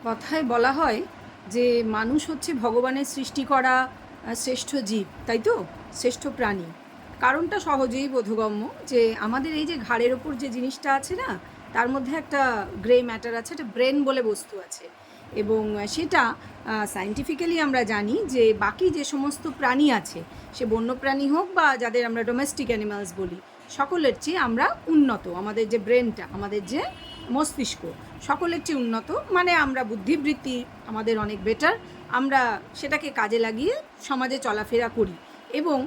কথায় বলা হয় যে মানুষ হচ্ছে ভগবানের সৃষ্টি করা শ্রেষ্ঠ জীব, তাই তো? শ্রেষ্ঠ প্রাণী। কারণটা সহজেই বোধগম্য যে আমাদের এই যে ঘাড়ের ওপর যে জিনিসটা আছে না, তার মধ্যে একটা গ্রে ম্যাটার আছে, একটা ব্রেন বলে বস্তু আছে। এবং সেটা সায়েন্টিফিক্যালি আমরা জানি যে বাকি যে সমস্ত প্রাণী আছে, সে বন্যপ্রাণী হোক বা যাদের আমরা ডোমেস্টিক অ্যানিমালস বলি, সকলের চেয়ে আমরা উন্নত। আমাদের যে ব্রেনটা, আমাদের যে মস্তিষ্ক, সকলের চেয়ে উন্নত। মানে আমরা বুদ্ধিবৃত্তি আমাদের অনেক বেটার। আমরা সেটাকে কাজে লাগিয়ে সমাজে চলাফেরা করি। এবং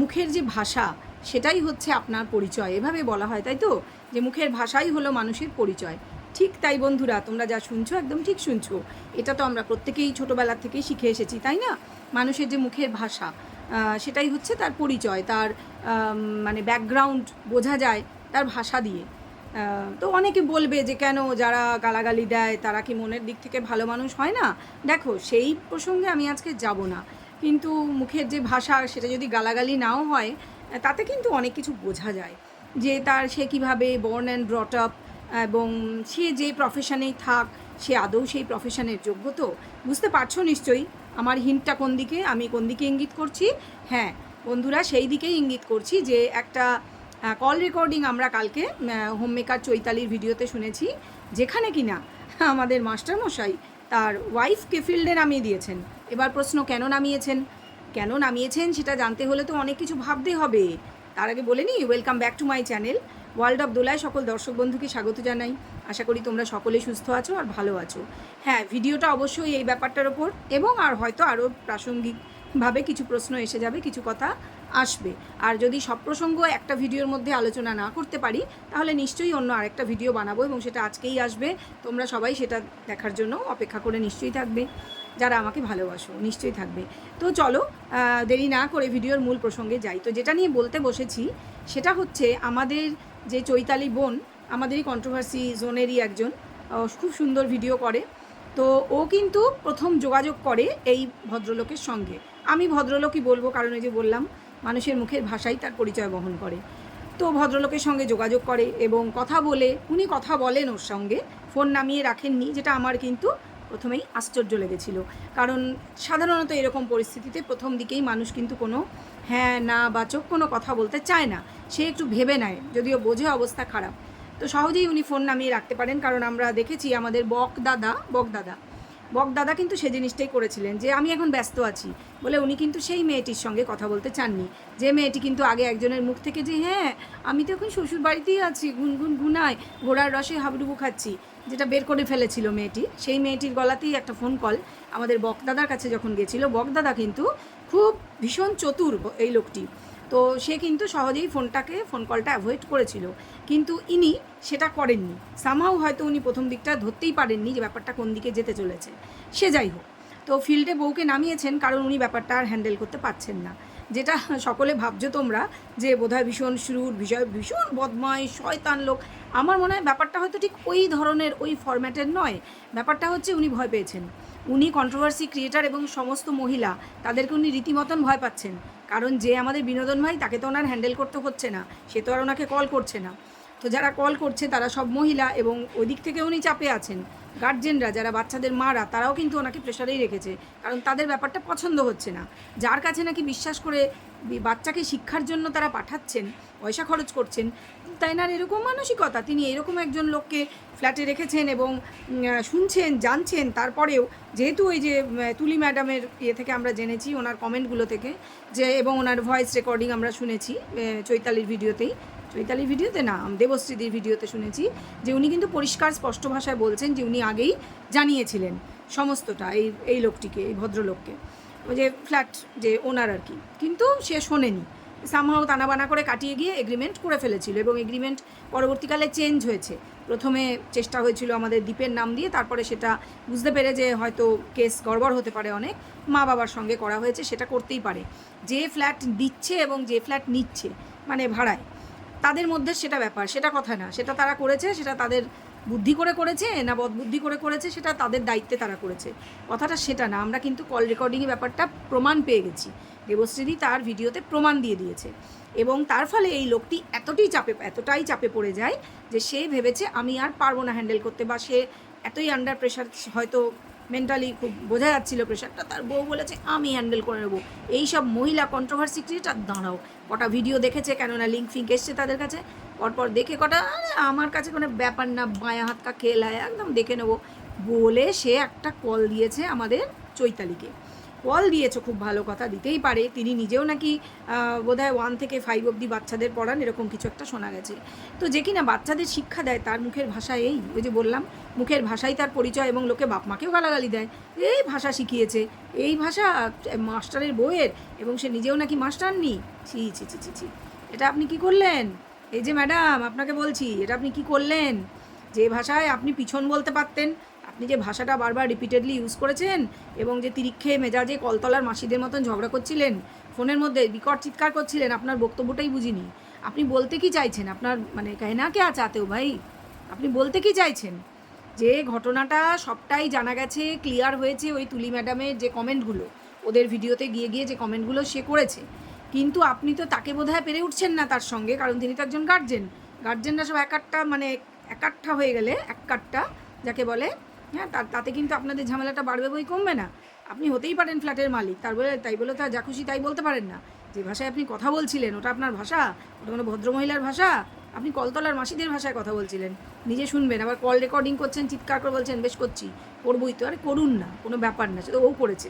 মুখের যে ভাষা, সেটাই হচ্ছে আপনার পরিচয়, এভাবে বলা হয়, তাই তো? যে মুখের ভাষাই হলো মানুষের পরিচয়। ঠিক তাই বন্ধুরা, তোমরা যা শুনছো একদম ঠিক শুনছো। এটা তো আমরা প্রত্যেকেই ছোটোবেলা থেকেই শিখে এসেছি, তাই না? মানুষের যে মুখের ভাষা, সেটাই হচ্ছে তার পরিচয়, তার মানে ব্যাকগ্রাউন্ড বোঝা যায় তার ভাষা দিয়ে। তো অনেকে বলবে যে কেন যারা গালাগালি দেয় তারা কি মনের দিক থেকে ভালো মানুষ হয় না? দেখো, সেই প্রসঙ্গে আমি আজকে যাব না। কিন্তু মুখের যে ভাষা, সেটা যদি গালাগালি নাও হয়, তাতে কিন্তু অনেক কিছু বোঝা যায় যে সে কীভাবে বর্ন অ্যান্ড ব্রট আপ, এবং সে যে প্রফেশনেই থাক, সে আদৌ সেই প্রফেশনের যোগ্য তো? বুঝতে পারছো নিশ্চয়ই আমার হিন্টটা কোন দিকে, আমি কোন দিকে ইঙ্গিত করছি। হ্যাঁ বন্ধুরা, সেই দিকেই ইঙ্গিত করছি যে একটা কল রেকর্ডিং আমরা কালকে হোমমেকার চৈতালির ভিডিওতে শুনেছি, যেখানে কিনা আমাদের মাস্টারমশাই তার ওয়াইফকে ফিল্ডে নামিয়ে দিয়েছেন। এবার প্রশ্ন, কেন নামিয়েছেন সেটা জানতে হলে তো অনেক কিছু ভাবতে হবে। তার আগে বলে নিই, welcome back to my channel world of দোলায় সকল দর্শক বন্ধুকে স্বাগত জানাই। আশা করি তোমরা সকলে সুস্থ আছো আর ভালো আছো। হ্যাঁ, ভিডিওটা অবশ্যই এই ব্যাপারটার ওপর, এবং আর হয়তো আরও প্রাসঙ্গিকভাবে কিছু প্রশ্ন এসে যাবে, কিছু কথা আসবে। আর যদি সব প্রসঙ্গ একটা ভিডিওর মধ্যে আলোচনা না করতে পারি, তাহলে নিশ্চয়ই অন্য আরেকটা ভিডিও বানাবো, এবং সেটা আজকেই আসবে। তোমরা সবাই সেটা দেখার জন্য অপেক্ষা করে নিশ্চয়ই থাকবে, যারা আমাকে ভালোবাসো নিশ্চয়ই থাকবে। তো চলো দেরি না করে ভিডিওর মূল প্রসঙ্গে যাই। তো যেটা নিয়ে বলতে বসেছি সেটা হচ্ছে আমাদের যে চৈতালি বোন, আমাদেরই কন্ট্রোভার্সি জোনেরই একজন, খুব সুন্দর ভিডিও করে। তো ও কিন্তু প্রথম যোগাযোগ করে এই ভদ্রলোকের সঙ্গে। আমি ভদ্রলোকই বলবো, কারণ ওই যে বললাম, মানুষের মুখের ভাষাই তার পরিচয় বহন করে। তো ভদ্রলোকের সঙ্গে যোগাযোগ করে এবং কথা বলে, উনি কথা বলেন ওর সঙ্গে, ফোন নামিয়ে রাখেননি, যেটা আমার কিন্তু প্রথমেই আশ্চর্য লেগেছিল। কারণ সাধারণত এরকম পরিস্থিতিতে প্রথম দিকেই মানুষ কিন্তু কোনো হ্যাঁ না বাচক কোনো কথা বলতে চায় না, সে একটু ভেবে নেয়, যদিও বোঝে অবস্থা খারাপ। তো সহজেই উনি ফোন নামিয়ে রাখতে পারেন, কারণ আমরা দেখেছি আমাদের বকদাদা কিন্তু সে জিনিসটাই করেছিলেন, যে আমি এখন ব্যস্ত আছি বলে উনি কিন্তু সেই মেয়েটির সঙ্গে কথা বলতে চাননি। যে মেয়েটি কিন্তু আগে একজনের মুখ থেকে যে হ্যাঁ আমি তো এখন শ্বশুর বাড়িতেই আছি, গুনগুন গুনায় ঘোড়ার রসে হাবুডুবু খাচ্ছি, যেটা বের করে ফেলেছিল মেয়েটি, সেই মেয়েটির গলাতেই একটা ফোন কল আমাদের বকদাদার কাছে যখন গেছিলো। বকদাদা কিন্তু খুব ভীষণ চতুর এই লোকটি। তো সে কিন্তু সহজেই ফোন কলটা অ্যাভয়েড করেছিল, কিন্তু ইনি সেটা করেননি। সামহাও হয়তো উনি প্রথম দিকটা ধরতেই পারেননি যে ব্যাপারটা কোন দিকে যেতে চলেছে। সে যাই হোক, তো ফিল্ডে বউকে নামিয়েছেন কারণ উনি ব্যাপারটা আর হ্যান্ডেল করতে পারছেন না। যেটা সকলে ভাবছো তোমরা যে বোধহয় ভীষণ শ্রুর, ভীষণ বদমাইশ শয়তান লোক। আমার মনে হয় ব্যাপারটা হয়তো ঠিক ওই ধরনের, ওই ফরম্যাটের নয়। ব্যাপারটা হচ্ছে উনি ভয় পেয়েছেন। উনি কন্ট্রোভার্সি ক্রিয়েটার এবং সমস্ত মহিলা, তাদেরকে উনি রীতিমতন ভয় পাচ্ছেন। কারণ যে আমাদের বিনোদন ভাই, তাকে তো ওনার হ্যান্ডেল করতে হচ্ছে না, সে তো আর ওনাকে কল করছে না। তো যারা কল করছে তারা সব মহিলা, এবং ওই দিক থেকে উনি চাপে আছেন। গার্জেনরা, যারা বাচ্চাদের মারা, তারাও কিন্তু ওনাকে প্রেশারেই রেখেছে, কারণ তাদের ব্যাপারটা পছন্দ হচ্ছে না। যার কাছে নাকি বিশ্বাস করে বাচ্চাকে শিক্ষার জন্য তারা পাঠাচ্ছেন, পয়সা খরচ করছেন, তাই না? এরকম মানসিকতা, তিনি এরকম একজন লোককে ফ্ল্যাটে রেখেছেন এবং শুনছেন, জানছেন। তারপরেও যেহেতু ওই যে তুলি ম্যাডামের ইয়ে থেকে আমরা জেনেছি, ওনার কমেন্টগুলো থেকে, যে এবং ওনার ভয়েস রেকর্ডিং আমরা শুনেছি চৈতালির ভিডিওতে না, দেবশ্রীদির ভিডিওতে শুনেছি, যে উনি কিন্তু পরিষ্কার স্পষ্ট ভাষায় বলছেন যে উনি আগেই জানিয়েছিলেন সমস্তটা এই লোকটিকে, এই ভদ্রলোককে, ওই যে ফ্ল্যাট যে ওনার আর কি। কিন্তু সে শোনেনি, সামহাও তানাবানা করে কাটিয়ে গিয়ে এগ্রিমেন্ট করে ফেলেছিল, এবং এগ্রিমেন্ট পরবর্তীকালে চেঞ্জ হয়েছে। প্রথমে চেষ্টা হয়েছিল আমাদের দ্বীপের নাম দিয়ে, তারপরে সেটা বুঝতে পেরে যে হয়তো কেস গড়বড় হতে পারে অনেক, মা বাবার সঙ্গে করা হয়েছে। সেটা করতেই পারে, যে ফ্ল্যাট দিচ্ছে এবং যে ফ্ল্যাট নিচ্ছে মানে ভাড়ায়, তাদের মধ্যে সেটা ব্যাপার, সেটা কথা না। সেটা তারা করেছে, সেটা তাদের বুদ্ধি করে করেছে না বদবুদ্ধি করে করেছে, সেটা তাদের দায়িত্বে তারা করেছে, কথাটা সেটা না। আমরা কিন্তু কল রেকর্ডিংয়ে ব্যাপারটা প্রমাণ পেয়ে গেছি, দেবশ্রীদি তার ভিডিওতে প্রমাণ দিয়ে দিয়েছে। এবং তার ফলে এই লোকটি এতটাই চাপে পড়ে যায় যে সে ভেবেছে আমি আর পারবো না হ্যান্ডেল করতে, বা সে এতই আন্ডার প্রেশার, হয়তো মেন্টালি খুব বোঝা যাচ্ছিলো প্রেশারটা, তার বউ বলেছে আমি হ্যান্ডেল করে নেবো। এইসব মহিলা কন্ট্রোভার্সি ক্রিয়েটার দাঁড়াও, কটা ভিডিও দেখেছে, কেননা লিঙ্ক ফিঙ্ক এসছে তাদের কাছে, পরপর দেখে কটা আমার কাছে কোনো ব্যাপার না, বায়া হাত কা খেল হয়, একদম দেখে নেবো বলে সে একটা কল দিয়েছে আমাদের চৈতালিকে। কল দিয়েছো, খুব ভালো কথা, দিতেই পারে। তিনি নিজেও নাকি বোধহয় 1 থেকে 5 অবধি বাচ্চাদের পড়ান, এরকম কিছু একটা শোনা গেছে। তো যে কিনা বাচ্চাদের শিক্ষা দেয়, তার মুখের ভাষা এই, ওই যে বললাম মুখের ভাষাই তার পরিচয়, এবং লোকে বাপ মাকেও গালাগালি দেয়, এই ভাষা শিখিয়েছে, এই ভাষা মাস্টারের বউয়ের, এবং সে নিজেও নাকি মাস্টারনি। ছি ছি ছি ছি ছি, এটা আপনি কি করলেন? এই যে ম্যাডাম আপনাকে বলছি, এটা আপনি কি করলেন? যে ভাষায় আপনি পিছন বলতে পারতেন, আপনি যে ভাষাটা বারবার রিপিটেডলি ইউজ করেছেন, এবং যে তিরিক্ষে মেজাজে কলতলার মাসিদের মতন ঝগড়া করছিলেন, ফোনের মধ্যে বিকট চিৎকার করছিলেন, আপনার বক্তব্যটাই বুঝিনি। আপনি বলতে কি চাইছেন? আপনার মানে कहना क्या चाहते हो ভাই? আপনি বলতে কি চাইছেন? যে ঘটনাটা সবটাই জানা গেছে, ক্লিয়ার হয়েছে ওই তুলি ম্যাডামের যে কমেন্টগুলো, ওদের ভিডিওতে গিয়ে গিয়ে যে কমেন্টগুলো সে করেছে, কিন্তু আপনি তো তাকে বোধহয় পেরে উঠছেন না তার সঙ্গে, কারণ তিনি তো একজন গার্জেন। গার্জেনরা সব একাট্টা, মানে একাট্টা হয়ে গেলে, এক কাট্টা যাকে বলে, হ্যাঁ, তাতে কিন্তু আপনাদের ঝামেলাটা বাড়বে বই কমবে না। আপনি হতেই পারেন ফ্ল্যাটের মালিক, তাই বলে তো যা খুশি তাই বলতে পারেন না। যে ভাষায় আপনি কথা বলছিলেন ওটা আপনার ভাষা, ওটা কোনো ভদ্রমহিলার ভাষা? আপনি কলতলার মাসিদের ভাষায় কথা বলছিলেন, নিজে শুনবেন, আবার কল রেকর্ডিং করছেন, চিৎকার করে বলছেন বেশ করছি, করবই তো। আরে করুন না, কোনো ব্যাপার না, সেটা ও করেছে,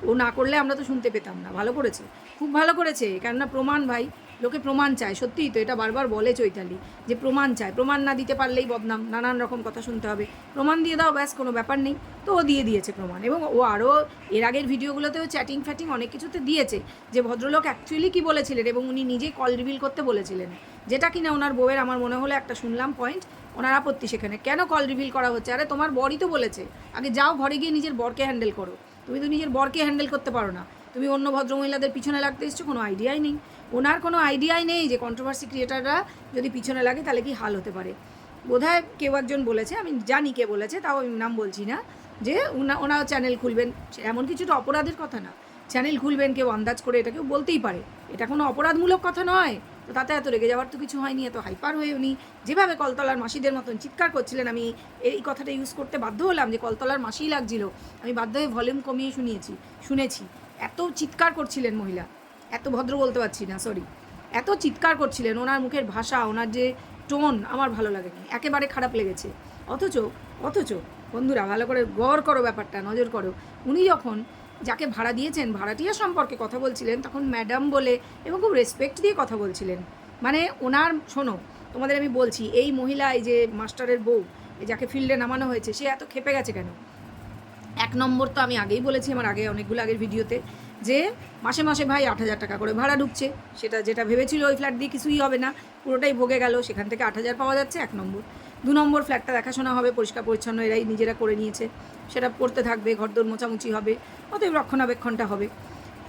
ও না করলে আমরা তো শুনতে পেতাম না। ভালো করেছে, খুব ভালো করেছে, কেননা প্রমাণ ভাই, লোকে প্রমাণ চায়, সত্যিই তো এটা বারবার বলে চৈতালি যে প্রমাণ চায়, প্রমাণ না দিতে পারলেই বদনাম, নানান রকম কথা শুনতে হবে, প্রমাণ দিয়ে দাও ব্যাস, কোনো ব্যাপার নেই। তো ও দিয়ে দিয়েছে প্রমাণ, এবং ও আরও এর আগের ভিডিওগুলোতেও চ্যাটিং ফ্যাটিং অনেক কিছুতে দিয়েছে যে ভদ্রলোক অ্যাকচুয়ালি কী বলেছিলেন, এবং উনি নিজে কল রিভিল করতে বলেছিলেন, যেটা কিনা ওনার বউয়ের আমার মনে হলো একটা শুনলাম পয়েন্ট, ওনার আপত্তি সেখানে, কেন কল রিভিল করা হচ্ছে? আরে তোমার বরই তো বলেছে, আগে যাও ঘরে গিয়ে নিজের বরকে হ্যান্ডেল করো, তুমি তো নিজের বরকে হ্যান্ডেল করতে পারো না, তুমি অন্য ভদ্রমহিলাদের পিছনে লাগতে এসছো, কোনো আইডিয়াই নেই। ওনার কোনো আইডিয়াই নেই যে কন্ট্রোভার্সি ক্রিয়েটাররা যদি পিছনে লাগে তাহলে কি হাল হতে পারে। বোধহয় কেউ একজন বলেছে, আমি জানি কে বলেছে, তাও আমি নাম বলছি না, যে ওনাও চ্যানেল খুলবেন, এমন কিছুটা অপরাধের কথা না, চ্যানেল খুলবেন কেউ আন্দাজ করে, এটা কেউ বলতেই পারে, এটা কোনো অপরাধমূলক কথা নয়। তো তাতে এত রেগে যাওয়ার তো কিছু হয়নি, এত হাইপার হয়ে উনি যেভাবে কলতলার মাসিদের মতন চিৎকার করছিলেন, আমি এই কথাটা ইউজ করতে বাধ্য হলাম যে কলতলার মাসিই লাগছিল, আমি বাধ্য হয়ে ভলিউম কমিয়ে শুনেছি, এত চিৎকার করছিলেন মহিলা, এত ভদ্র বলতে পারছি না, সরি, এত চিৎকার করছিলেন, ওনার মুখের ভাষা, ওনার যে টোন আমার ভালো লাগেনি, একেবারে খারাপ লেগেছে। অথচ বন্ধুরা ভালো করে গড় করো ব্যাপারটা, নজর করো, উনি যখন যাকে ভাড়া দিয়েছেন ভাড়াটিয়া সম্পর্কে কথা বলছিলেন, তখন ম্যাডাম বলে এবং খুব রেসপেক্ট দিয়ে কথা বলছিলেন। মানে ওনার, শোনো তোমাদের আমি বলছি, এই মহিলা, এই যে মাস্টারের বউ, যাকে ফিল্ডে নামানো হয়েছে, সে এত খেপে গেছে কেন? 1 নম্বর তো আমি আগেই বলেছি, আমার অনেকগুলো আগের ভিডিওতে, যে মাসে মাসে ভাই 8,000 টাকা করে ভাড়া ঢুকছে, যেটা ভেবেছিল ওই ফ্ল্যাট দিয়ে কিছুই হবে না, পুরোটাই ভোগে গেল, সেখান থেকে 8,000 পাওয়া যাচ্ছে 1 নম্বর। 2 নম্বর, ফ্ল্যাটটা দেখাশোনা হবে, পরিষ্কার পরিচ্ছন্ন এরাই নিজেরা করে নিয়েছে, সেটা করতে থাকবে, ঘরদোর মোছামুছি হবে, অতএব রক্ষণাবেক্ষণটা হবে।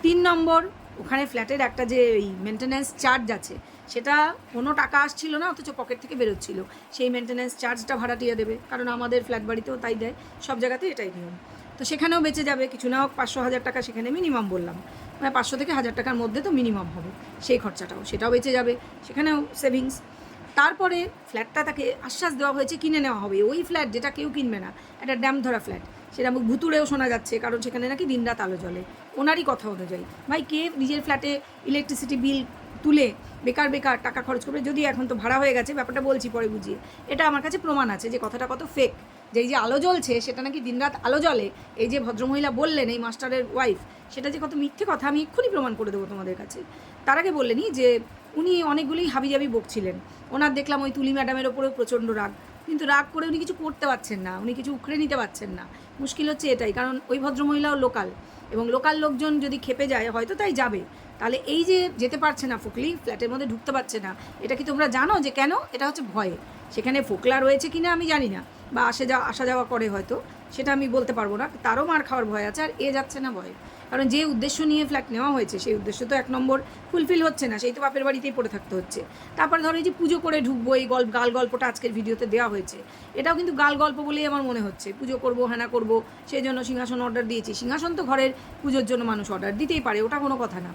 3 নম্বর, ওখানে ফ্ল্যাটের একটা যে এই মেনটেন্যান্স চার্জ আছে, সেটা কোনো টাকা আসছিল না, অথচ পকেট থেকে বেরোচ্ছিল, সেই মেনটেন্যান্স চার্জটা ভাড়াটিয়া দেবে, কারণ আমাদের ফ্ল্যাট বাড়িতেও তাই দেয়, সব জায়গাতে এটাই নিয়ম। তো সেখানেও বেঁচে যাবে, কিছু না হোক 500-1000 টাকা সেখানে মিনিমাম বললাম, মানে 500 থেকে 1000 টাকার মধ্যে তো মিনিমাম হবে সেই সেটাও বেঁচে যাবে, সেখানেও সেভিংস। তারপরে ফ্ল্যাটটা তাকে আশ্বাস দেওয়া হয়েছে কিনে নেওয়া হবে, ওই ফ্ল্যাট যেটা কেউ কিনবে না, একটা ড্যাম ধরা ফ্ল্যাট, সেটা ভুতুড়েও শোনা যাচ্ছে, কারণ সেখানে নাকি দিনরাত আলো জ্বলে, ওনারই কথা অনুযায়ী। ভাই, কে নিজের ফ্ল্যাটে ইলেকট্রিসিটি বিল তুলে বেকার টাকা খরচ করবে? যদি এখন তো ভাড়া হয়ে গেছে, ব্যাপারটা বলছি পরে বুঝিয়ে, এটা আমার কাছে প্রমাণ আছে যে কথাটা কত ফেক, যে এই যে আলো জ্বলছে সেটা নাকি দিনরাত আলো জ্বলে, এই যে ভদ্রমহিলা বললেন, এই মাস্টারের ওয়াইফ, সেটা যে কত মিথ্যে কথা, আমি এক্ষুনি প্রমাণ করে দেবো তোমাদের কাছে। তার আগে বললেনি যে উনি অনেকগুলোই হাবিজাবি বকছিলেন, ওনার দেখলাম ওই তুলি ম্যাডামের ওপরেও প্রচণ্ড রাগ, কিন্তু রাগ করে উনি কিছু করতে পারছেন না, উনি কিছু উখড়ে নিতে পারছেন না, মুশকিল হচ্ছে এটাই, কারণ ওই ভদ্রমহিলাও লোকাল, এবং লোকাল লোকজন যদি খেপে যায় হয়তো তাই যাবে, তাহলে এই যে যেতে পারছে না ফোকলি, ফ্ল্যাটের মধ্যে ঢুকতে পারছে না, এটা কি তোমরা জানো যে কেন? এটা হচ্ছে ভয়ে, সেখানে ফোকলা রয়েছে কি না আমি জানি না, বা আসা যাওয়া করে হয়তো, সেটা আমি বলতে পারবো না, তারও মার খাওয়ার ভয় আছে, আর যাচ্ছে না ভয়ে, কারণ যে উদ্দেশ্য নিয়ে ফ্ল্যাট নেওয়া হয়েছে সেই উদ্দেশ্য তো 1 নম্বর ফুলফিল হচ্ছে না, সেই তো বাপের বাড়িতেই পড়ে থাকতে হচ্ছে। তারপর ধরো এই যে পুজো করে ঢুকবো, এই গাল গল্পটা আজকের ভিডিওতে দেওয়া হয়েছে, এটাও কিন্তু গাল গল্প বলেই আমার মনে হচ্ছে, পুজো করবো, হ্যানা করবো, সেই জন্য সিংহাসন অর্ডার দিয়েছি, সিংহাসন তো ঘরের পুজোর জন্য মানুষ অর্ডার দিতেই পারে, ওটা কোনো কথা না,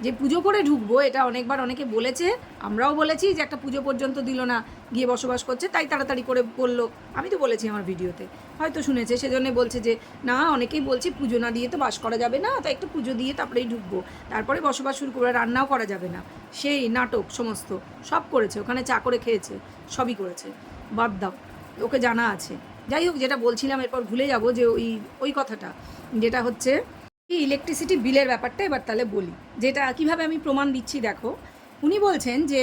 যে পুজো করে ঢুকবো, এটা অনেকবার অনেকে বলেছে, আমরাও বলেছি যে একটা পুজো পর্যন্ত দিল না, গিয়ে বসবাস করছে, তাই তাড়াতাড়ি করে বললো। আমি তো বলেছি আমার ভিডিওতে, হয়তো শুনেছে, সেজন্য বলছে যে না, অনেকেই বলছে পুজো না দিয়ে তো বাস করা যাবে না, তাই একটু পুজো দিয়ে তারপরেই ঢুকবো, তারপরে বসবাস শুরু করে, রান্নাও করা যাবে না, সেই নাটক সমস্ত সব করেছে, ওখানে চা করে খেয়েছে, সবই করেছে, বাদ দাও, ওকে জানা আছে। যাই হোক, যেটা বলছিলাম এরপর ভুলে যাব, যে ওই কথাটা যেটা হচ্ছে এই ইলেকট্রিসিটি বিলের ব্যাপারটা এবার তাহলে বলি, যেটা কিভাবে আমি প্রমাণ দিচ্ছি। দেখো, উনি বলছেন যে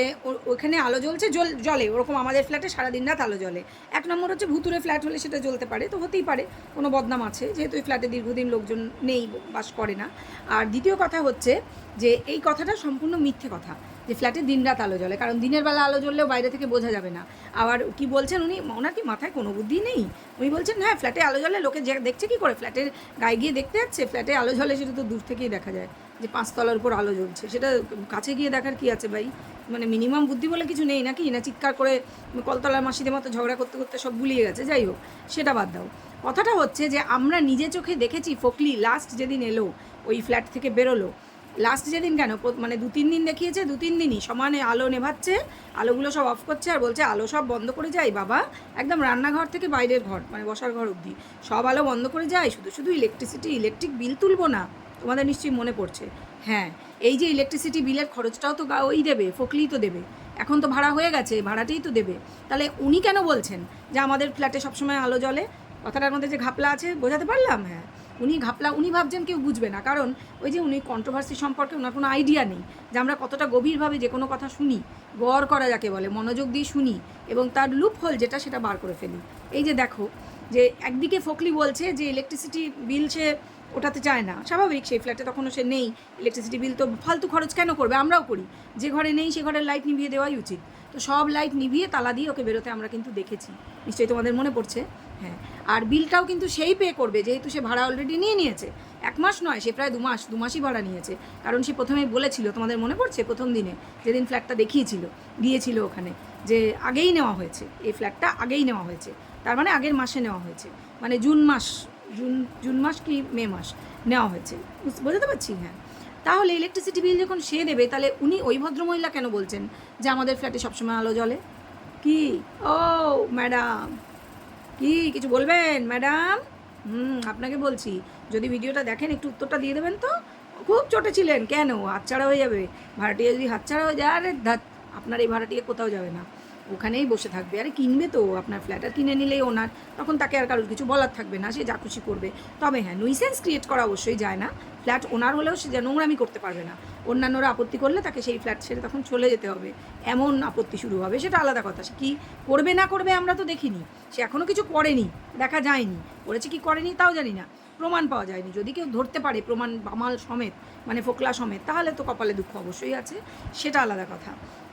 ওখানে আলো জ্বলছে, জলে ওরকম আমাদের ফ্ল্যাটে সারাদিন রাত আলো জ্বলে। এক নম্বর হচ্ছে ভুতুরে ফ্ল্যাট হলে সেটা জ্বলতে পারে, তো হতেই পারে কোনো বদনাম আছে, যেহেতু এই ফ্ল্যাটে দীর্ঘদিন লোকজন নেই, বাস করে না। আর দ্বিতীয় কথা হচ্ছে যে এই কথাটা সম্পূর্ণ মিথ্যে কথা, যে ফ্ল্যাটে দিনরাত আলো জ্বলে, কারণ দিনের বেলা আলো জ্বললেও বাইরে থেকে বোঝা যাবে না। আবার কি বলছেন উনি, ওনার কি মাথায় কোনো বুদ্ধি নেই? উনি বলছেন হ্যাঁ, ফ্ল্যাটে আলো জ্বলে, লোকে দেখছে কী করে? ফ্ল্যাটের গায়ে গিয়ে দেখতে যাচ্ছে, ফ্ল্যাটে আলো জ্বলে, সেটা তো দূর থেকেই দেখা যায়, যে 5 তলার উপর আলো জ্বলছে, সেটা কাছে গিয়ে দেখার কি আছে ভাই? মানে মিনিমাম বুদ্ধি বলে কিছু নেই নাকি? না চিৎকার করে কলতলার মাসিদের মতো ঝগড়া করতে করতে সব গুলিয়ে গেছে? যাই হোক, সেটা বাদ দাও। কথাটা হচ্ছে যে আমরা নিজে চোখে দেখেছি ফকলি লাস্ট যেদিন এলো, ওই ফ্ল্যাট থেকে বেরোলো, লাস্ট যেদিন কেন, মানে 2-3 দিন দেখিয়েছে, 2-3 দিনই সমানে আলো নেভাচ্ছে, আলোগুলো সব অফ করছে, আর বলছে আলো সব বন্ধ করে যাই বাবা, একদম রান্নাঘর থেকে বাইরের ঘর, মানে বসার ঘর অবধি সব আলো বন্ধ করে যায়, শুধু শুধু ইলেকট্রিক বিল তুলবো না। তোমাদের নিশ্চয়ই মনে পড়ছে। হ্যাঁ, এই যে ইলেকট্রিসিটি বিলের খরচটাও তো ওই দেবে, ফকলিই তো দেবে, এখন তো ভাড়া হয়ে গেছে, ভাড়াতেই তো দেবে। তাহলে উনি কেন বলছেন যে আমাদের ফ্ল্যাটে সবসময় আলো জ্বলে? কথাটার মধ্যে যে ঘাপলা আছে, বোঝাতে পারলাম? হ্যাঁ, উনি ঘাপলা, উনি ভাবছেন কেউ বুঝবে না, কারণ ওই যে উনি কন্ট্রোভার্সি সম্পর্কে ওনার কোনো আইডিয়া নেই, যে আমরা কতটা গভীরভাবে যে কোনো কথা শুনি, গড় করা যাকে বলে, মনোযোগ দিয়ে শুনি, এবং তার লুপ হোল যেটা সেটা বার করে ফেলি। এই যে দেখো, যে একদিকে ফকলি বলছে যে ইলেকট্রিসিটি বিল সে ওঠাতে চায় না, স্বাভাবিক, সেই ফ্ল্যাটে তখনও সে নেই, ইলেকট্রিসিটি বিল তো ফালতু খরচ কেন করবে? আমরাও করি, যে ঘরে নেই সে ঘরের লাইট নিভিয়ে দেওয়াই উচিত। তো সব লাইট নিভিয়ে তালা দিয়ে ওকে বেরোতে আমরা কিন্তু দেখেছি, নিশ্চয়ই তোমাদের মনে পড়ছে। হ্যাঁ, আর বিলটাও কিন্তু সেই পে করবে, যেহেতু সে ভাড়া অলরেডি নিয়ে নিয়েছে, 1 মাস নয়, সে প্রায় 2 মাসই ভাড়া নিয়েছে, কারণ সে প্রথমেই বলেছিল, তোমাদের মনে পড়ছে, প্রথম দিনে যেদিন ফ্ল্যাটটা দেখিয়েছিল, গিয়েছিল ওখানে, যে আগেই নেওয়া হয়েছে, এই ফ্ল্যাটটা আগেই নেওয়া হয়েছে, তার মানে আগের মাসে নেওয়া হয়েছে, মানে জুন মাস কি মে মাস নেওয়া হয়েছে, বোঝাতে পারছি? হ্যাঁ, তাহলে ইলেকট্রিসিটি বিল যখন সে দেবে, তাহলে উনি ওই ভদ্রমহিলা কেন বলছেন যে আমাদের ফ্ল্যাটে সবসময় আলো জ্বলে? কি ও ম্যাডাম, কি কিছু বলবেন ম্যাডাম? আপনাকে বলছি, যদি ভিডিওটা দেখেন একটু উত্তরটা দিয়ে দেবেন তো। খুব চটেছিলেন কেন? হাতছাড়া হয়ে যাবে, ভাড়াটিয়া যদি হাতছাড়া হয়ে যায়, আরে আপনার এই ভাড়াটিয়া কোথাও যাবে না, ওখানেই বসে থাকবে। আরে কিনবে তো আপনার ফ্ল্যাট, আর কিনে নিলেই ওনার, তখন তাকে আর কারোর কিছু বলার থাকবে না, সে যা খুশি করবে। তবে হ্যাঁ, নুইসেন্স ক্রিয়েট করা অবশ্যই যায় না, ফ্ল্যাট ওনার হলেও সে নোংরামি করতে পারবে না, অন্যান্যরা আপত্তি করলে তাকে সেই ফ্ল্যাট ছেড়ে তখন চলে যেতে হবে, এমন আপত্তি শুরু হবে, সেটা আলাদা কথা। সে কী করবে না করবে আমরা তো দেখিনি, সে এখনও কিছু করেনি, দেখা যায়নি, করেছে কি করেনি তাও জানি না, প্রমাণ পাওয়া যায়নি। যদি কেউ ধরতে পারে প্রমাণ বামাল সমেত, মানে ফোকলা সমেত, তাহলে তো কপালে দুঃখ অবশ্যই আছে, সেটা আলাদা কথা।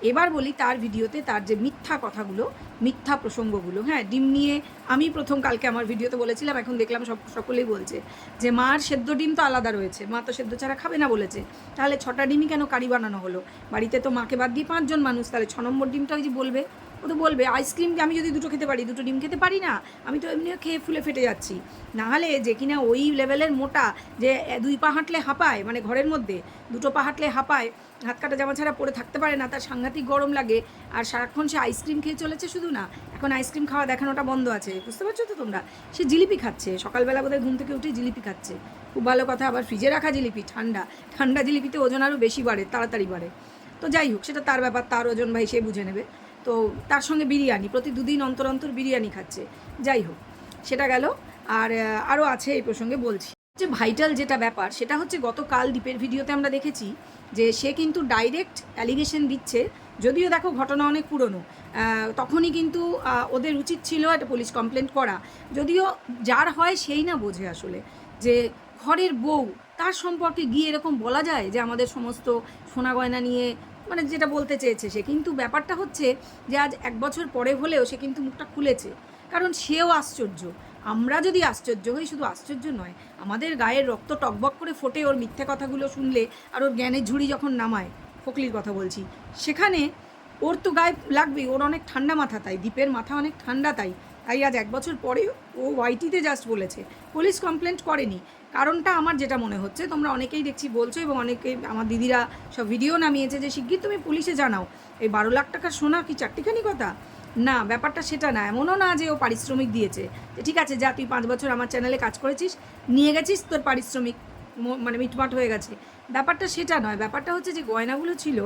এবার বলি তার ভিডিওতে তার যে মিথ্যা কথাগুলো, মিথ্যা প্রসঙ্গগুলো। হ্যাঁ, ডিম নিয়ে আমি প্রথম কালকে আমার ভিডিওতে বলেছিলাম, এখন দেখলাম সকলেই বলছে যে মার সেদ্ধ ডিম তো আলাদা রয়েছে, মা তো সেদ্ধ ছাড়া খাবে না বলেছে, তাহলে 6টা ডিমই কেন কারি বানানো হলো? বাড়িতে তো মাকে বাদ দিয়ে 5 জন মানুষ, তাহলে 6 নম্বর ডিমটা ওই যে বলবে, ও তো বলবে আইসক্রিম আমি যদি 2টো খেতে পারি, 2টো ডিম খেতে পারি না, আমি তো এমনিও খেয়ে ফুলে ফেটে যাচ্ছি। নাহলে যে কিনা ওই লেভেলের মোটা, যে 2 পা হাঁটলে হাঁপায়, মানে ঘরের মধ্যে 2টো পা হাঁটলে হাঁপায়, হাত কাটা জামা ছাড়া পরে থাকতে পারে না, তার সাংঘাতিক গরম লাগে, আর সারাক্ষণ সে আইসক্রিম খেয়ে চলেছে। শুধু না, এখন আইসক্রিম খাওয়া দেখানোটা বন্ধ আছে, বুঝতে পারছো তো তোমরা? সে জিলিপি খাচ্ছে, সকালবেলা বোধহয় ঘুম থেকে উঠেই জিলিপি খাচ্ছে, খুব ভালো কথা, আবার ফ্রিজে রাখা জিলিপি, ঠান্ডা জিলিপিতে ওজন আরও বেশি বাড়ে, তাড়াতাড়ি বাড়ে। তো যাই হোক, সেটা তার ব্যাপার, তার ওজন ভাই সে বুঝে নেবে। তো তার সঙ্গে বিরিয়ানি, প্রতি 2 দিন অন্তর অন্তর বিরিয়ানি খাচ্ছে। যাই হোক, সেটা গেল। আর আরও আছে এই প্রসঙ্গে বলছি, যে ভাইটাল যেটা ব্যাপার, সেটা হচ্ছে গতকাল দীপের ভিডিওতে আমরা দেখেছি যে সে কিন্তু ডাইরেক্ট অ্যালিগেশন দিচ্ছে, যদিও দেখো ঘটনা অনেক পুরনো, তখনই কিন্তু ওদের উচিত ছিল একটা পুলিশ কমপ্লেন্ট করা, যদিও যার হয় সেই না বোঝে আসলে, যে ঘরের বউ তার সম্পর্কে গিয়ে এরকম বলা যায় যে আমাদের সমস্ত সোনা গয়না নিয়ে, মানে যেটা বলতে চেয়েছে সে। কিন্তু ব্যাপারটা হচ্ছে যে আজ 1 বছর পরে হলেও সে কিন্তু মুখটা খুলেছে, কারণ সেও আশ্চর্য। আমরা যদি আশ্চর্য হই, শুধু আশ্চর্য নয়, আমাদের গায়ের রক্ত টকবক করে ফোটে ওর মিথ্যে কথাগুলো শুনলে, আর ওর জ্ঞানের ঝুড়ি যখন নামায়, ফকলির কথা বলছি, সেখানে ওর তো গায়ে লাগবেই, ওর অনেক ঠান্ডা মাথা, তাই দীপের মাথা অনেক ঠান্ডা, তাই তাই আজ 1 বছর পরে ও ওয়াইটিতে জাস্ট বলেছে, পুলিশ কমপ্লেন্ট করেনি। কারণটা আমার যেটা মনে হচ্ছে, তোমরা অনেকেই দেখছি বলছো এবং অনেকেই আমার দিদিরা সব ভিডিও নামিয়েছে যে শিগগির তুমি পুলিশে জানাও, এই 12 লাখ টাকার সোনা কি চারটিখানি কথা? না, ব্যাপারটা সেটা না। এমনও না যে ও পারিশ্রমিক দিয়েছে, যে ঠিক আছে যা তুই 5 বছর আমার চ্যানেলে কাজ করেছিস, নিয়ে গেছিস, তোর পারিশ্রমিক মানে মিটমাট হয়ে গেছে। ব্যাপারটা সেটা নয়। ব্যাপারটা হচ্ছে যে গয়নাগুলো ছিল,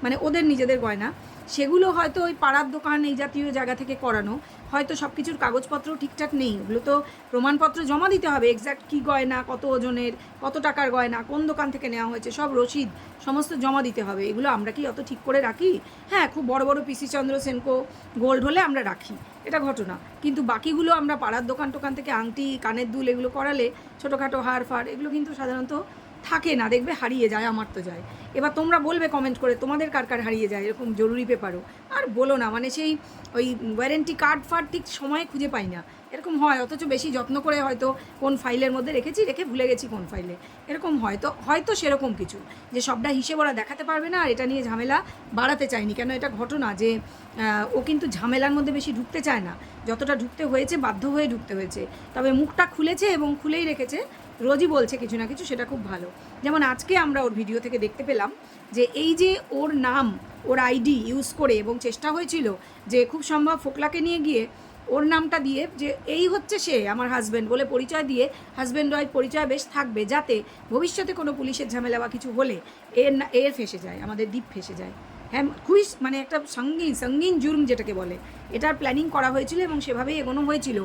মানে ওদের নিজেদের গয়না, সেগুলো হয়তো ওই পাড়ার দোকান এই জাতীয় জায়গা থেকে করানো, হয়তো সব কিছুর কাগজপত্র ঠিকঠাক নেই। ওগুলো তো প্রমাণপত্র জমা দিতে হবে, এক্স্যাক্ট কী গয়না, কত ওজনের, কত টাকার গয়না, কোন দোকান থেকে নেওয়া হয়েছে, সব রসিদ সমস্ত জমা দিতে হবে। এগুলো আমরা কি অত ঠিক করে রাখি? হ্যাঁ, খুব বড় বড় পিসি চন্দ্র সেনকো গোল্ড হলে আমরা রাখি, এটা ঘটনা। কিন্তু বাকিগুলো আমরা পাড়ার দোকান টোকান থেকে আংটি, কানের দুল এগুলো করালে, ছোটোখাটো হার ফার, এগুলো কিন্তু সাধারণত থাকে না, দেখবে হারিয়ে যায়। আমার তো যায়। এবার তোমরা বলবে কমেন্ট করে তোমাদের কার কার হারিয়ে যায় এরকম জরুরি পেপারও। আর বলো না, মানে সেই ওই ওয়ারেন্টি কার্ড ফার্ড ঠিক সময়ে খুঁজে পাই না, এরকম হয়। অথচ বেশি যত্ন করে হয়তো কোন ফাইলের মধ্যে রেখেছি, রেখে ভুলে গেছি কোন ফাইলে, এরকম হয়তো সেরকম কিছু, যে সবটা হিসেব ওরা দেখাতে পারবে না, আর এটা নিয়ে ঝামেলা বাড়াতে চায়নি। কেন, এটা ঘটনা যে ও কিন্তু ঝামেলার মধ্যে বেশি ঢুকতে চায় না, যতটা ঢুকতে হয়েছে বাধ্য হয়ে ঢুকতে হয়েছে। তবে মুখটা খুলেছে এবং খুলেই রেখেছে, রোজই বলছে কিছু না কিছু, সেটা খুব ভালো। যেমন আজকে আমরা ওর ভিডিও থেকে দেখতে পেলাম যে এই যে ওর নাম, ওর আইডি ইউজ করে, এবং চেষ্টা হয়েছিল যে খুব সম্ভব ফোকলাকে নিয়ে গিয়ে ওর নামটা দিয়ে, যে এই হচ্ছে সে আমার হাজব্যান্ড বলে পরিচয় দিয়ে, হাজব্যান্ড ওয়াইফ পরিচয় বেশ থাকবে, যাতে ভবিষ্যতে কোনো পুলিশের ঝামেলা বা কিছু হলে এর ফেসে যায়, আমাদের দ্বীপ ফেসে যায়। হ্যাঁ, খুবই মানে একটা সঙ্গীন জুর্ম যেটাকে বলে, এটার প্ল্যানিং করা হয়েছিল এবং সেভাবেই এগোনো হয়েছিল।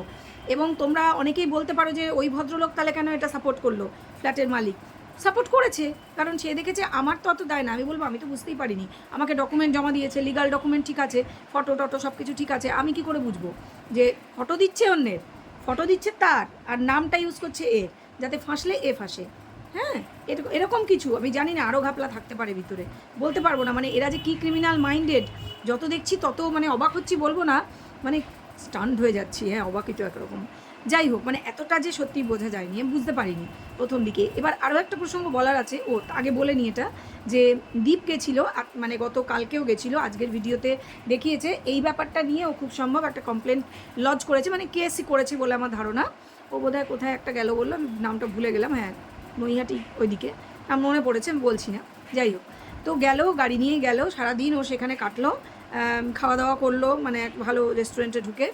এবং তোমরা অনেকেই বলতে পারো যে ওই ভদ্রলোক তাহলে কেন এটা সাপোর্ট করলো? ফ্ল্যাটের মালিক সাপোর্ট করেছে, কারণ সে দেখেছে আমার তো অত দায় না। আমি বলবো আমি তো বুঝতেই পারিনি, আমাকে ডকুমেন্ট জমা দিয়েছে, লিগাল ডকুমেন্ট ঠিক আছে, ফটো টটো সব কিছু ঠিক আছে, আমি কি করে বুঝবো যে ফটো দিচ্ছে অন্যের, ফটো দিচ্ছে তার, আর নামটা ইউজ করছে এর, যাতে ফাঁসলে এ ফাঁসে? হ্যাঁ, এরকম কিছু আমি জানি না, আরও ঘাপলা থাকতে পারে ভিতরে, বলতে পারবো না। মানে এরা যে কী ক্রিমিনাল মাইন্ডেড, যত দেখছি তত মানে অবাক হচ্ছি, বলবো না, মানে স্টান্ড হয়ে যাচ্ছি। হ্যাঁ, অবাকই তো একরকম। যাই হোক, মানে এতটা যে সত্যি বোঝা যায়নি, আমি বুঝতে পারিনি প্রথম দিকে। এবার আরও একটা প্রসঙ্গ বলার আছে, আগে বলে নিই এটা, যে দীপ গেছিলো, মানে গত কালকেও গেছিলো, আজকের ভিডিওতে দেখিয়েছে এই ব্যাপারটা নিয়ে ও খুব সম্ভব একটা কমপ্লেন লজ করেছে, মানে কেসই করেছে বলে আমার ধারণা। ও বোধহয় কোথায় একটা গেল বললো, আমি নামটা ভুলে গেলাম, হ্যাঁ নৈহাটি ওইদিকে, নাম মনে পড়েছে, আমি বলছি না। যাই হোক, তো গেল, গাড়ি নিয়ে গেল, সারাদিন ও সেখানে কাটলো, খাওয়া দাওয়া করলো, মানে এক ভালো রেস্টুরেন্টে ঢুকে,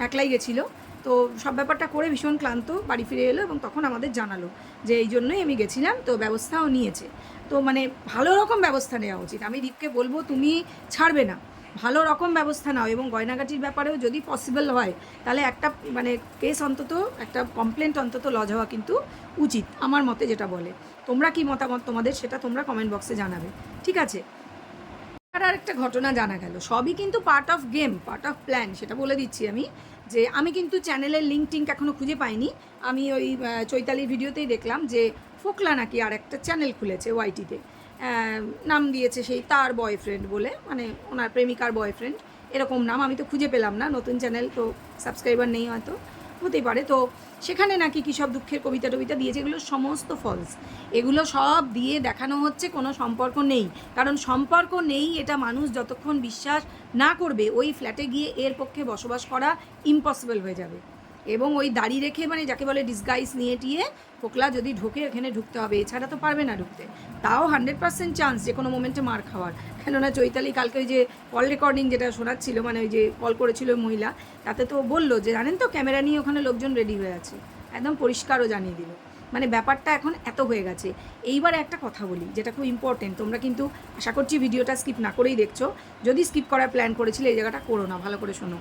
একলাই গেছিলো। তো সব ব্যাপারটা করে ভীষণ ক্লান্ত বাড়ি ফিরে এলো, এবং তখন আমাদের জানালো যে এই জন্যই আমি গেছিলাম, তো ব্যবস্থাও নিয়েছে। তো মানে ভালো রকম ব্যবস্থা নেওয়া উচিত। আমি দীপকে বলবো তুমি ছাড়বে না, ভালো রকম ব্যবস্থা নাও, এবং গয়নাগাটির ব্যাপারেও যদি পসিবল হয় তাহলে একটা মানে কেস অন্তত, একটা কমপ্লেন্ট অন্তত লজ হওয়া কিন্তু উচিত, আমার মতে যেটা বলে। তোমরা কি মতামত তোমাদের, সেটা তোমরা কমেন্ট বক্সে জানাবে, ঠিক আছে? আর একটা ঘটনা জানা গেল, সবই কিন্তু part of game, part of plan, সেটা বলে দিচ্ছি আমি, যে আমি কিন্তু চ্যানেলের লিঙ্ক টিঙ্ক এখনও খুঁজে পাইনি। আমি ওই চৈতালির ভিডিওতেই দেখলাম যে ফোকলা নাকি আর একটা চ্যানেল খুলেছে ওয়াইটিতে, নাম দিয়েছে সেই তার বয়ফ্রেন্ড বলে, মানে ওনার প্রেমিকার বয়ফ্রেন্ড, এরকম নাম। আমি তো খুঁজে পেলাম না, নতুন চ্যানেল তো, সাবস্ক্রাইবার নেই হয়তো, হতেই পারে। তো সেখানে নাকি কী সব দুঃখের কবিতা টবিতা দিয়েছে, এগুলো সমস্ত ফলস। এগুলো সব দিয়ে দেখানো হচ্ছে কোনো সম্পর্ক নেই, কারণ সম্পর্ক নেই এটা মানুষ যতক্ষণ বিশ্বাস না করবে, ওই ফ্ল্যাটে গিয়ে এর পক্ষে বসবাস করা ইম্পসিবল হয়ে যাবে। এবং ওই দাড়ি রেখে, মানে যাকে বলে ডিসগাইজ নিয়ে টিয়ে ফোকলা যদি ঢোকে, এখানে ঢুকতে হবে, এছাড়া তো পারবে না ঢুকতে। তাও 100% চান্স যে কোনো মোমেন্টে মার খাওয়ার। কেননা চৈতালি কালকে ওই যে কল রেকর্ডিং যেটা শোনাচ্ছিল, মানে ওই যে কল করেছিল মহিলা, তাতে তো বললো যে জানেন তো ক্যামেরা নিয়ে ওখানে লোকজন রেডি হয়ে আছে, একদম পরিষ্কারও জানিয়ে দিল। মানে ব্যাপারটা এখন এত হয়ে গেছে। এইবার একটা কথা বলি যেটা খুব ইম্পর্টেন্ট, তোমরা কিন্তু আশা করছি ভিডিওটা স্কিপ না করেই দেখছো, যদি স্কিপ করার প্ল্যান করেছিলে এই জায়গাটা করো না, ভালো করে শোনো।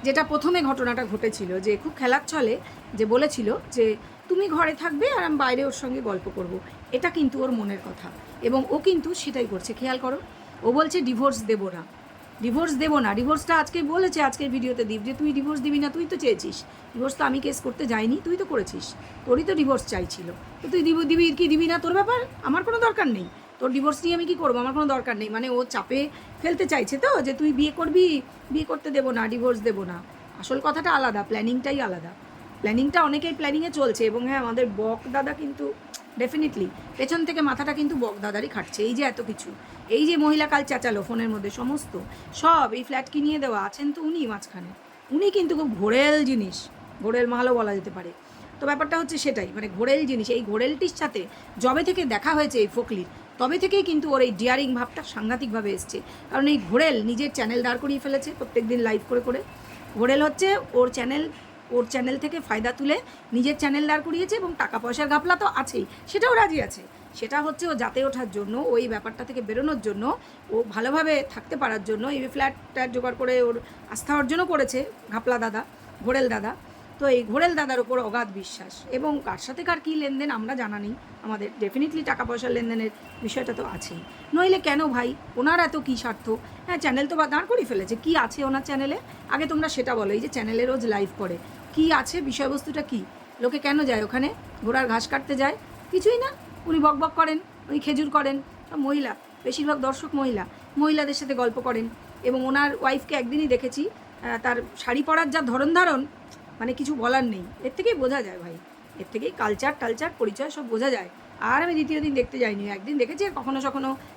যেটা প্রথমে ঘটনাটা ঘটেছিল, যে খুব খেলার ছলে যে বলেছিল যে তুমি ঘরে থাকবে আর আমি বাইরে ওর সঙ্গে গল্প করব, এটা কিন্তু ওর মনের কথা, এবং ও কিন্তু সেটাই করছে। খেয়াল করো, ও বলছে ডিভোর্স দেবো না, ডিভোর্স দেবো না। ডিভোর্সটা আজকেই বলেছে, আজকের ভিডিওতে দীপ, যে তুই ডিভোর্স দিবি না, তুই তো চেয়েছিস ডিভোর্স, তো আমি কেস করতে যাইনি, তুই তো করেছিস, তোরই তো ডিভোর্স চাইছিল, তো তুই দিবি না, তোর ব্যাপার, আমার কোনো দরকার নেই, তোর ডিভোর্স নিয়ে আমি কী করবো, আমার কোনো দরকার নেই। মানে ও চাপে ফেলতে চাইছে তো, যে তুই বিয়ে করবি, বিয়ে করতে দেবো না, ডিভোর্স দেবো না। আসল কথাটা আলাদা, প্ল্যানিংটাই আলাদা। প্ল্যানিংটা অনেকেই প্ল্যানিংয়ে চলছে, এবং হ্যাঁ আমাদের বক দাদা কিন্তু ডেফিনেটলি পেছন থেকে মাথাটা কিন্তু বক দাদারই খাটছে। এই যে এত কিছু, এই যে মহিলা কাল চেঁচালো ফোনের মধ্যে, সমস্ত সব এই ফ্ল্যাট কিনিয়ে দেওয়া, আছেন তো উনি মাঝখানে, উনি কিন্তু খুব ঘোরেল জিনিস, ঘোরেল মালও বলা যেতে পারে। তো ব্যাপারটা হচ্ছে সেটাই, মানে ঘোরেল জিনিস। এই ঘোরেলটির সাথে যবে থেকে দেখা হয়েছে এই ফোকলির, তবে থেকেই কিন্তু ওর এই ডিয়ারিং ভাবটা সাংঘাতিকভাবে এসছে। কারণ এই ঘোরেল নিজের চ্যানেল দাঁড় করিয়ে ফেলেছে প্রত্যেক দিন লাইভ করে করে। ঘোরেল হচ্ছে ওর চ্যানেল থেকে ফায়দা তুলে নিজের চ্যানেল দাঁড় করিয়েছে, এবং টাকা পয়সার ঘাপলা তো আছেই, সেটাও রাজি আছে। সেটা হচ্ছে ও যাতে ওঠার জন্য, ওই ব্যাপারটা থেকে বেরোনোর জন্য, ও ভালোভাবে থাকতে পারার জন্য এই ফ্ল্যাট জোগাড় করে ওর আস্থা অর্জনও করেছে ঘাপলা দাদা, ঘোরেল দাদা। তো এই ঘোরেল দাদার ওপর অগাধ বিশ্বাস, এবং কার সাথে কার কী লেনদেন আমরা জানা নেই, আমাদের ডেফিনেটলি টাকা পয়সার লেনদেনের বিষয়টা তো আছেই। নইলে কেন ভাই, ওনার এত কী স্বার্থ? হ্যাঁ, চ্যানেল তো দাঁড় করিয়ে ফেলেছে, কী আছে ওনার চ্যানেলে? আগে তোমরা সেটা বলো। এই যে চ্যানেলে রোজ লাইভ করে, কী আছে, বিষয়বস্তুটা কী? লোকে কেন যায় ওখানে? ঘোড়ার ঘাস কাটতে যায়? কিছুই না। উনি বকবক করেন, উনি খেজুর করেন, মহিলা, বেশিরভাগ দর্শক মহিলাদের সাথে গল্প করেন। এবং ওনার ওয়াইফকে একদিনই দেখেছি, তার শাড়ি পরার যা ধরন মানে কিছু বলার নেই। এর থেকেই বোঝা যায় ভাই, এর থেকেই কালচার পরিচয় সব বোঝা যায়। আর আমি দ্বিতীয় দিন দেখতে যাইনি, একদিন দেখেছি, আর কখনো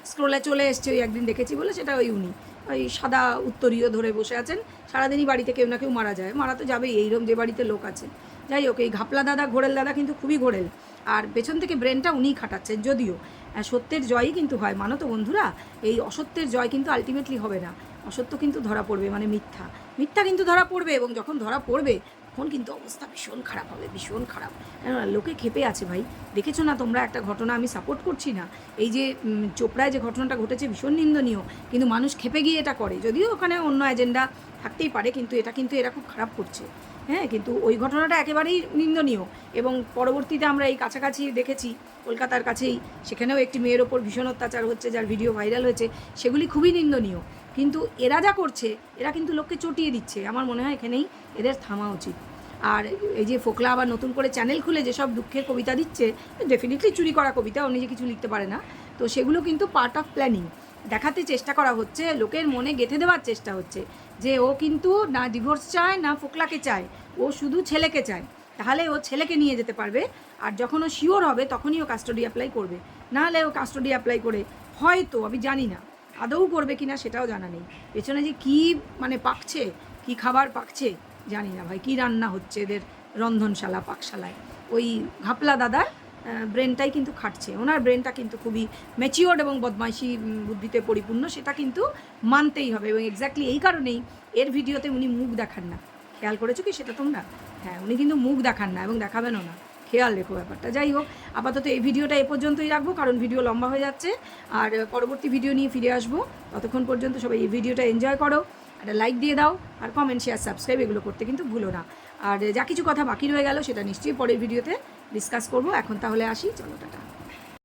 স্ক্রোলে চলে এসছে, ওই একদিন দেখেছি বলে, সেটা উনি ওই সাদা উত্তরীয় ধরে বসে আছেন। সারাদিনই বাড়িতে কেউ না কেউ মারা যায়, মারা তো যাবেই এইরকম যে বাড়িতে লোক আছে। যাই হোক, এই ঘাপলা দাদা, ঘোরেল দাদা কিন্তু খুবই ঘোরেল, আর পেছন থেকে ব্রেনটা উনিই খাটাচ্ছেন। যদিও সত্যের জয়ই কিন্তু হয়, মানো তো বন্ধুরা, এই অসত্যের জয় কিন্তু আলটিমেটলি হবে না। অসত্য কিন্তু ধরা পড়বে, মানে মিথ্যা কিন্তু ধরা পড়বে, এবং যখন ধরা পড়বে তখন কিন্তু অবস্থা ভীষণ খারাপ হবে, ভীষণ খারাপ। লোকে ক্ষেপে আছে ভাই, দেখেছো না তোমরা একটা ঘটনা? আমি সাপোর্ট করছি না, এই যে চোপড়ায় যে ঘটনাটা ঘটেছে ভীষণ নিন্দনীয়, কিন্তু মানুষ ক্ষেপে গিয়ে এটা করে, যদিও ওখানে অন্য এজেন্ডা থাকতেই পারে, কিন্তু এটা কিন্তু এরা খুব খারাপ করছে। হ্যাঁ, কিন্তু ওই ঘটনাটা একেবারেই নিন্দনীয়। এবং পরবর্তীতে আমরা এই কাছাকাছি দেখেছি, কলকাতার কাছেই, সেখানেও একটি মেয়ের ওপর ভীষণ অত্যাচার হচ্ছে, যার ভিডিও ভাইরাল হয়েছে, সেগুলি খুবই নিন্দনীয়। কিন্তু এরা যা করছে, এরা কিন্তু লোককে চটিয়ে দিচ্ছে। আমার মনে হয় এখানেই এদের থামা উচিত। আর এই যে ফোকলা আবার নতুন করে চ্যানেল খুলে যেসব দুঃখের কবিতা দিচ্ছে, ডেফিনেটলি চুরি করা কবিতা, ও নিজে কিছু লিখতে পারে না, তো সেগুলো কিন্তু পার্ট অফ প্ল্যানিং। দেখাতে চেষ্টা করা হচ্ছে, লোকের মনে গেঁথে দেওয়ার চেষ্টা হচ্ছে যে ও কিন্তু না ডিভোর্স চায়, না ফোকলাকে চায়, ও শুধু ছেলেকে চায়। তাহলে ও ছেলেকে নিয়ে যেতে পারবে, আর যখন ও শিওর হবে তখনই ও কাস্টোডি অ্যাপ্লাই করবে। নাহলে ও কাস্টোডি অ্যাপ্লাই করে হয়তো, আমি জানি না আদৌ করবে কিনা সেটাও জানা নেই, পেছনে যে কী মানে পাকছে, কী খাবার পাকছে জানি না ভাই, কী রান্না হচ্ছে এদের রন্ধনশালা পাকশালায়। ওই ঘাপলা দাদার ব্রেনটাই কিন্তু খাটছে, ওনার ব্রেনটা কিন্তু খুবই ম্যাচিওর্ড এবং বদমাইশি বুদ্ধিতে পরিপূর্ণ, সেটা কিন্তু মানতেই হবে। এবং এক্স্যাক্টলি এই কারণেই এর ভিডিওতে উনি মুখ দেখান না। খেয়াল করেছো কি সেটা তোমরা? হ্যাঁ, উনি কিন্তু মুখ দেখান না, এবং দেখাবেনও না, খেয়াল রেখো ব্যাপারটা। যাই হোক, আপাতত এই ভিডিওটা এ পর্যন্তই রাখবো, কারণ ভিডিও লম্বা হয়ে যাচ্ছে, আর পরবর্তী ভিডিও নিয়ে ফিরে আসবো। ততক্ষণ পর্যন্ত সবাই এই ভিডিওটা এনজয় করো, একটা লাইক দিয়ে দাও, আর কমেন্ট, শেয়ার, সাবস্ক্রাইব এগুলো করতে কিন্তু ভুলো না। আর যা কিছু কথা বাকি রয়ে গেল সেটা নিশ্চয়ই পরের ভিডিওতে ডিসকাস করবো। এখন তাহলে আসি, চলো টাটা।